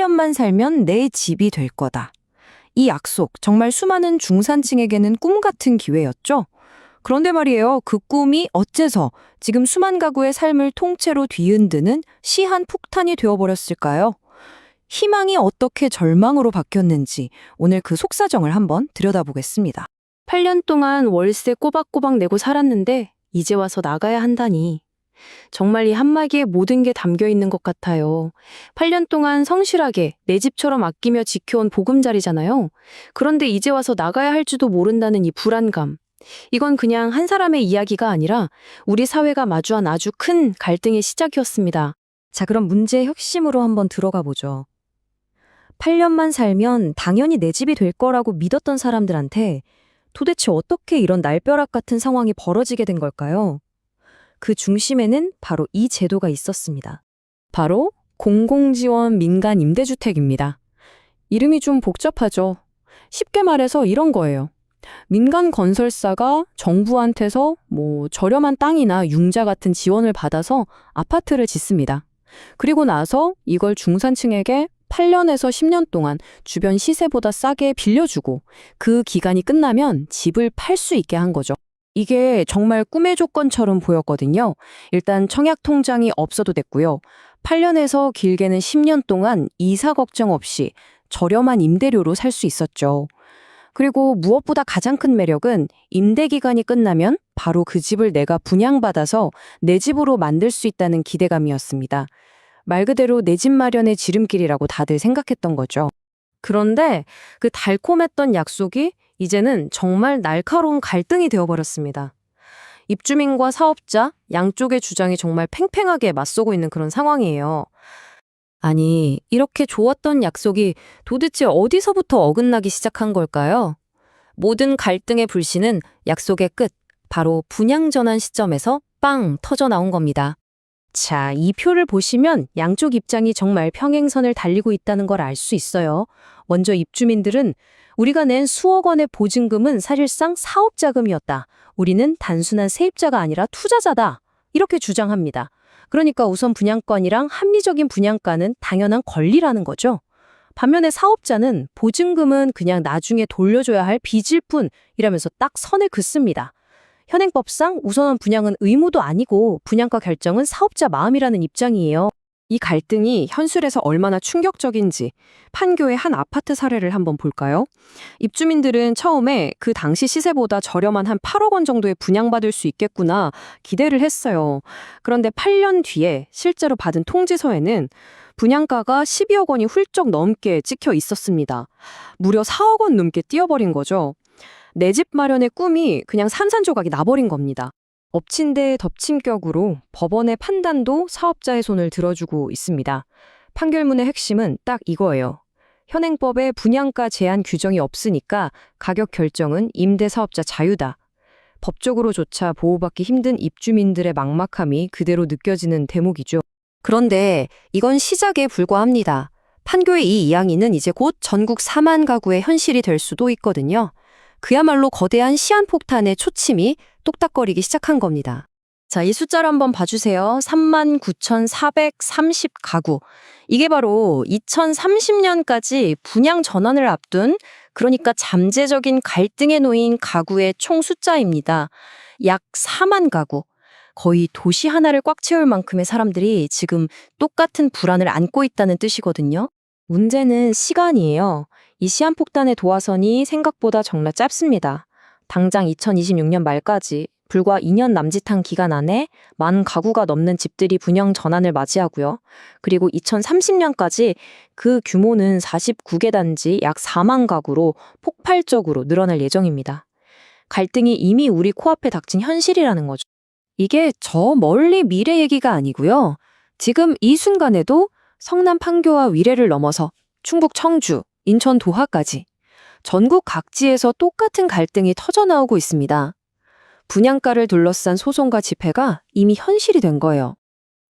8년만 살면 내 집이 될 거다. 이 약속, 정말 수많은 중산층에게는 꿈 같은 기회였죠? 그런데 말이에요, 그 꿈이 어째서 지금 수만 가구의 삶을 통째로 뒤흔드는 시한 폭탄이 되어버렸을까요? 희망이 어떻게 절망으로 바뀌었는지 오늘 그 속사정을 한번 들여다보겠습니다. 8년 동안 월세 꼬박꼬박 내고 살았는데 이제 와서 나가야 한다니. 정말 이 한마디에 모든 게 담겨 있는 것 같아요. 8년 동안 성실하게 내 집처럼 아끼며 지켜온 보금자리잖아요. 그런데 이제 와서 나가야 할지도 모른다는 이 불안감. 이건 그냥 한 사람의 이야기가 아니라 우리 사회가 마주한 아주 큰 갈등의 시작이었습니다. 자, 그럼 문제의 핵심으로 한번 들어가 보죠. 8년만 살면 당연히 내 집이 될 거라고 믿었던 사람들한테 도대체 어떻게 이런 날벼락 같은 상황이 벌어지게 된 걸까요? 그 중심에는 바로 이 제도가 있었습니다. 바로 공공지원 민간 임대주택입니다. 이름이 좀 복잡하죠. 쉽게 말해서 이런 거예요. 민간 건설사가 정부한테서 저렴한 땅이나 융자 같은 지원을 받아서 아파트를 짓습니다. 그리고 나서 이걸 중산층에게 8년에서 10년 동안 주변 시세보다 싸게 빌려주고 그 기간이 끝나면 집을 팔 수 있게 한 거죠. 이게 정말 꿈의 조건처럼 보였거든요. 일단 청약 통장이 없어도 됐고요. 8년에서 길게는 10년 동안 이사 걱정 없이 저렴한 임대료로 살 수 있었죠. 그리고 무엇보다 가장 큰 매력은 임대 기간이 끝나면 바로 그 집을 내가 분양받아서 내 집으로 만들 수 있다는 기대감이었습니다. 말 그대로 내 집 마련의 지름길이라고 다들 생각했던 거죠. 그런데 그 달콤했던 약속이 이제는 정말 날카로운 갈등이 되어버렸습니다. 입주민과 사업자, 양쪽의 주장이 정말 팽팽하게 맞서고 있는 그런 상황이에요. 아니, 이렇게 좋았던 약속이 도대체 어디서부터 어긋나기 시작한 걸까요? 모든 갈등의 불씨는 약속의 끝, 바로 분양 전환 시점에서 빵 터져 나온 겁니다. 자, 이 표를 보시면 양쪽 입장이 정말 평행선을 달리고 있다는 걸 알 수 있어요. 먼저 입주민들은 우리가 낸 수억 원의 보증금은 사실상 사업 자금이었다. 우리는 단순한 세입자가 아니라 투자자다. 이렇게 주장합니다. 그러니까 우선 분양권이랑 합리적인 분양가는 당연한 권리라는 거죠. 반면에 사업자는 보증금은 그냥 나중에 돌려줘야 할 빚일 뿐이라면서 딱 선을 긋습니다. 현행법상 우선은 분양은 의무도 아니고 분양가 결정은 사업자 마음이라는 입장이에요. 이 갈등이 현실에서 얼마나 충격적인지 판교의 한 아파트 사례를 한번 볼까요? 입주민들은 처음에 그 당시 시세보다 저렴한 한 8억 원 정도에 분양받을 수 있겠구나 기대를 했어요. 그런데 8년 뒤에 실제로 받은 통지서에는 분양가가 12억 원이 훌쩍 넘게 찍혀 있었습니다. 무려 4억 원 넘게 뛰어버린 거죠. 내 집 마련의 꿈이 그냥 산산조각이 나버린 겁니다. 엎친 데 덮친 격으로 법원의 판단도 사업자의 손을 들어주고 있습니다. 판결문의 핵심은 딱 이거예요. 현행법에 분양가 제한 규정이 없으니까 가격 결정은 임대사업자 자유다. 법적으로조차 보호받기 힘든 입주민들의 막막함이 그대로 느껴지는 대목이죠. 그런데 이건 시작에 불과합니다. 판교의 이 이야기는 이제 곧 전국 4만 가구의 현실이 될 수도 있거든요. 그야말로 거대한 시한폭탄의 초침이 똑딱거리기 시작한 겁니다. 자, 이 숫자를 한번 봐주세요. 39,430 가구. 이게 바로 2030년까지 분양 전환을 앞둔, 그러니까 잠재적인 갈등에 놓인 가구의 총 숫자입니다. 약 4만 가구. 거의 도시 하나를 꽉 채울 만큼의 사람들이 지금 똑같은 불안을 안고 있다는 뜻이거든요. 문제는 시간이에요. 이 시한폭탄의 도화선이 생각보다 정말 짧습니다. 당장 2026년 말까지 불과 2년 남짓한 기간 안에 만 가구가 넘는 집들이 분양 전환을 맞이하고요. 그리고 2030년까지 그 규모는 49개 단지 약 4만 가구로 폭발적으로 늘어날 예정입니다. 갈등이 이미 우리 코앞에 닥친 현실이라는 거죠. 이게 저 멀리 미래 얘기가 아니고요. 지금 이 순간에도 성남 판교와 위례를 넘어서 충북 청주, 인천 도하까지 전국 각지에서 똑같은 갈등이 터져나오고 있습니다. 분양가를 둘러싼 소송과 집회가 이미 현실이 된 거예요.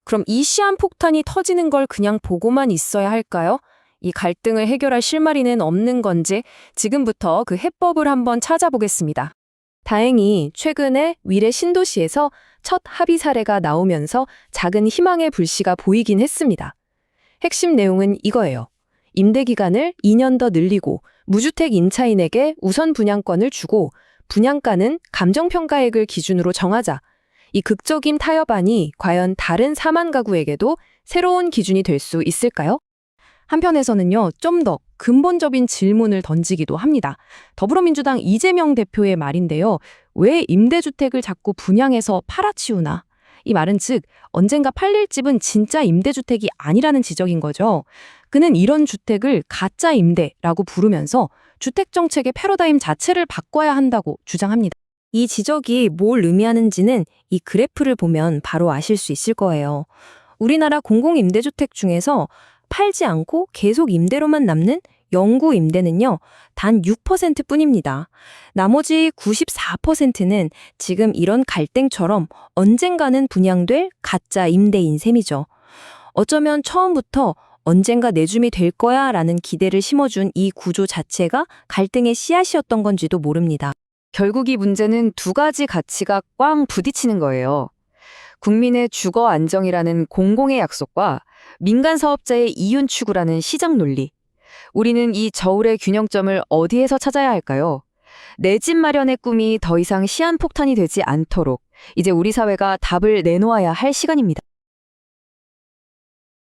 그럼 이 시한폭탄이 터지는 걸 그냥 보고만 있어야 할까요? 이 갈등을 해결할 실마리는 없는 건지 지금부터 그 해법을 한번 찾아보겠습니다. 다행히 최근에 위례 신도시에서 첫 합의 사례가 나오면서 작은 희망의 불씨가 보이긴 했습니다. 핵심 내용은 이거예요. 임대 기간을 2년 더 늘리고 무주택 임차인에게 우선 분양권을 주고 분양가는 감정평가액을 기준으로 정하자. 이 극적인 타협안이 과연 다른 4만 가구에게도 새로운 기준이 될 수 있을까요? 한편에서는요, 좀 더 근본적인 질문을 던지기도 합니다. 더불어민주당 이재명 대표의 말인데요. 왜 임대주택을 자꾸 분양해서 팔아치우나? 이 말은 즉 언젠가 팔릴 집은 진짜 임대주택이 아니라는 지적인 거죠. 그는 이런 주택을 가짜 임대라고 부르면서 주택정책의 패러다임 자체를 바꿔야 한다고 주장합니다. 이 지적이 뭘 의미하는지는 이 그래프를 보면 바로 아실 수 있을 거예요. 우리나라 공공임대주택 중에서 팔지 않고 계속 임대로만 남는 영구 임대는요, 단 6%뿐입니다. 나머지 94%는 지금 이런 갈등처럼 언젠가는 분양될 가짜 임대인 셈이죠. 어쩌면 처음부터 언젠가 내줌이 될 거야 라는 기대를 심어준 이 구조 자체가 갈등의 씨앗이었던 건지도 모릅니다. 결국 이 문제는 두 가지 가치가 꽝 부딪히는 거예요. 국민의 주거 안정이라는 공공의 약속과 민간 사업자의 이윤 추구라는 시장 논리. 우리는 이 저울의 균형점을 어디에서 찾아야 할까요? 내 집 마련의 꿈이 더 이상 시한폭탄이 되지 않도록 이제 우리 사회가 답을 내놓아야 할 시간입니다.